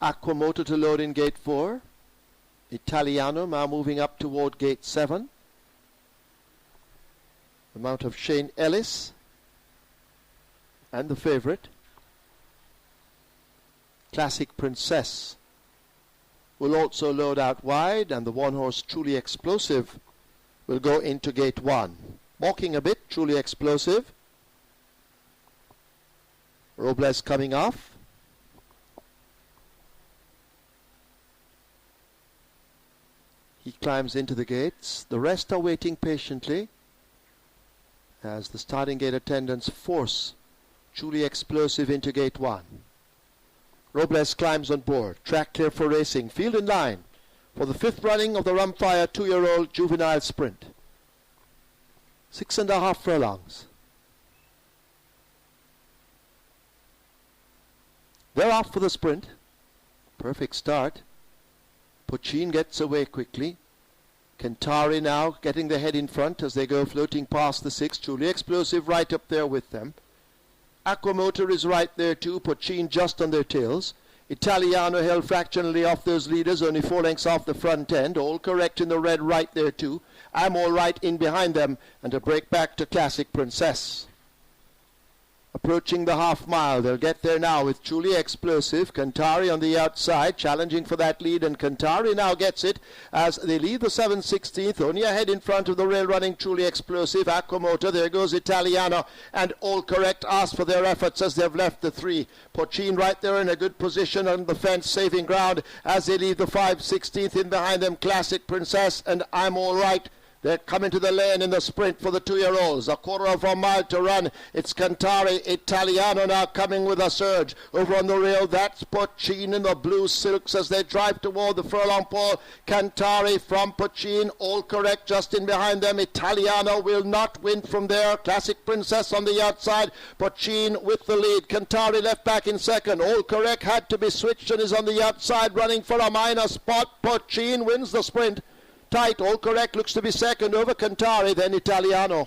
Aquamoto to load in gate 4. Italiano now moving up toward gate 7. The mount of Shane Ellis and the favorite Classic Princess will also load out wide, and the one horse Truly Explosive will go into gate 1. Walking a bit, Truly Explosive. Robles coming off. He climbs into the gates. The rest are waiting patiently as the starting gate attendants force Truly Explosive into gate 1. Robles climbs on board. Track clear for racing. Field in line for the 5th running of the Rumfire 2-year-old juvenile sprint. 6.5 furlongs. They're off for the sprint. Perfect start. Pochin gets away quickly. Kentari now getting the head in front as they go floating past the 6. Truly Explosive right up there with them. Aquamotor is right there too. Pochin just on their tails. Italiano held fractionally off those leaders, only 4 lengths off the front end. All correct in the red right there too. I'm all right in behind them, and a break back to Classic Princess. Approaching the half mile, they'll get there now with Truly Explosive. Kantari on the outside, challenging for that lead, and Kantari now gets it as they leave the 7/16th, only ahead in front of the rail running Truly Explosive. Aquamotor, there goes Italiano, and All Correct ask for their efforts as they've left the 3. Pochin right there in a good position on the fence, saving ground as they leave the 5/16th. In behind them, Classic Princess and I'm All Right. They're coming to the lane in the sprint for the 2-year-olds. A quarter of a mile to run. It's Cantari. Italiano now coming with a surge. Over on the rail, that's Pochin in the blue silks as they drive toward the furlong pole. Cantari from Pochin. All correct just in behind them. Italiano will not win from there. Classic Princess on the outside. Pochin with the lead. Cantari left back in second. All correct had to be switched and is on the outside running for a minor spot. Pochin wins the sprint. Tight, All Correct looks to be second over Cantari, then Italiano.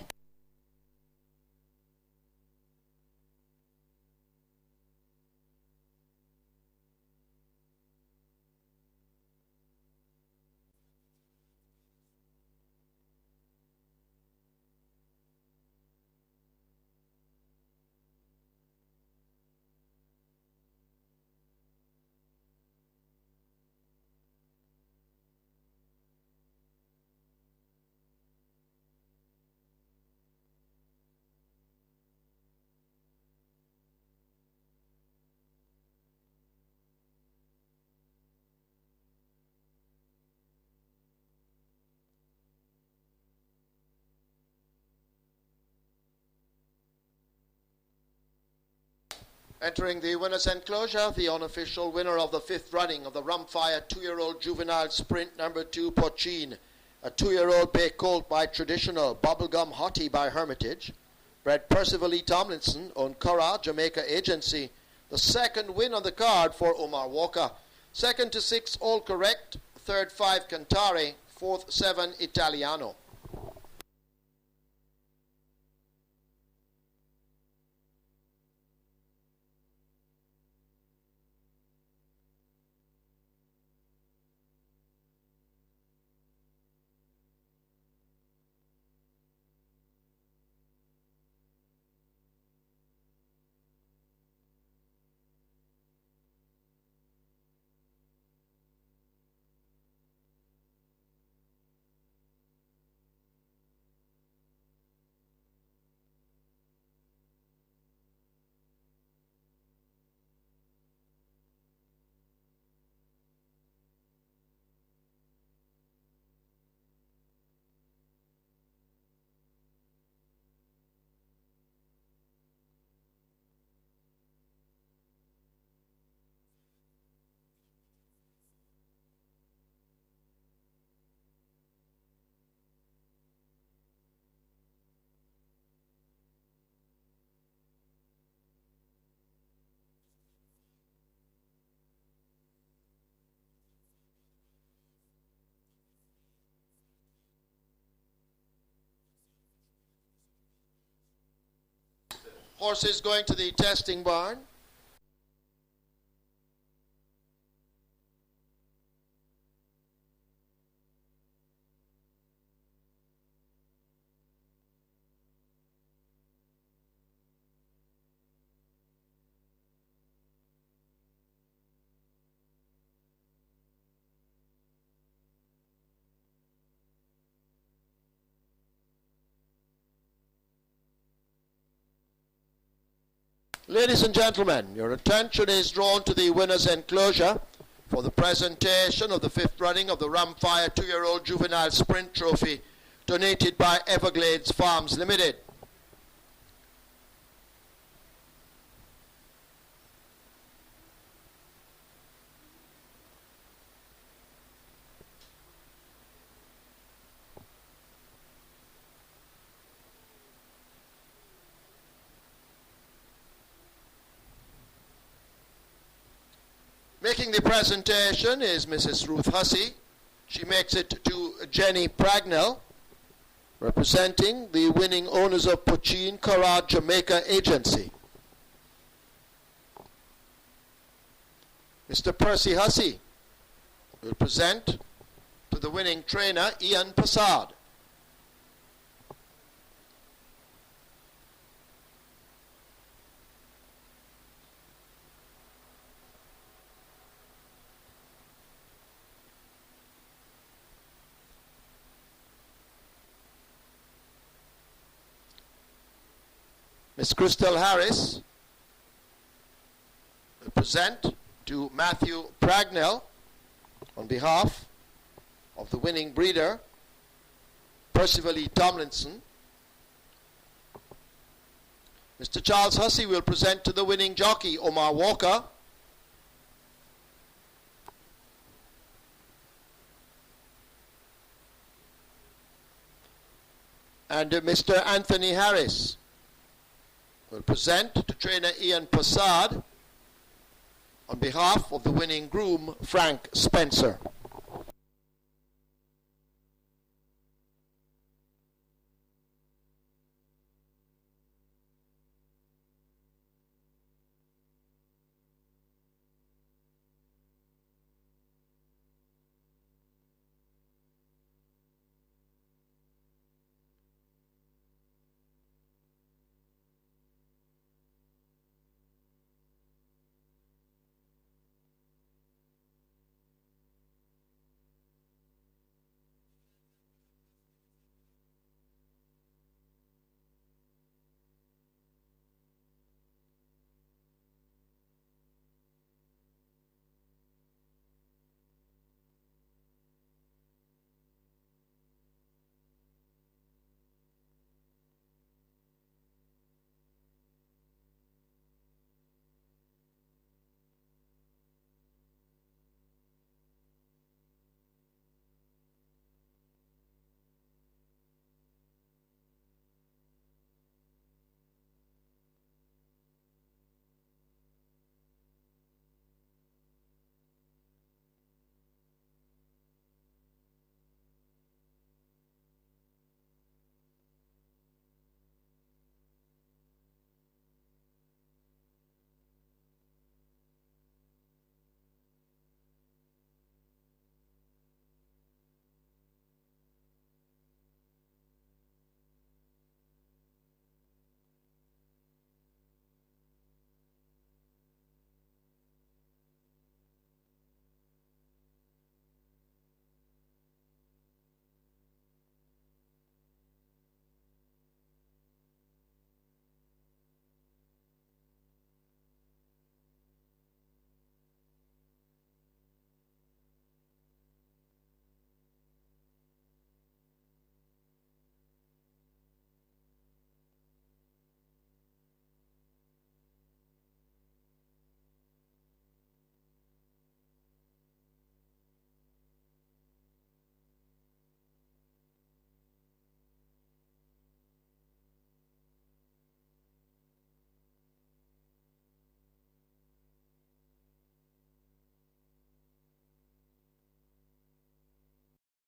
Entering the winner's enclosure, the unofficial winner of the 5th running of the Rumfire 2-year-old juvenile sprint, number 2, Pochin. A 2-year-old bay colt by Traditional, Bubblegum Hottie by Hermitage. Bred Percival E. Tomlinson, Onkara, Jamaica Agency. The 2nd win on the card for Omar Walker. 2nd to 6, All Correct. 3rd, 5, Cantari. 4th, 7, Italiano. Horses going to the testing barn. Ladies and gentlemen, your attention is drawn to the winner's enclosure for the presentation of the 5th running of the Rumfire 2-year-old Juvenile Sprint Trophy donated by Everglades Farms Limited. Making the presentation is Mrs. Ruth Hussey. She makes it to Jenny Pragnell, representing the winning owners of Pochin Carrad Jamaica Agency. Mr. Percy Hussey will present to the winning trainer Ian Passard. Ms. Crystal Harris will present to Matthew Pragnell on behalf of the winning breeder, Percival E. Tomlinson. Mr. Charles Hussey will present to the winning jockey, Omar Walker. And Mr. Anthony Harris will present to trainer Ian Passard on behalf of the winning groom, Frank Spencer.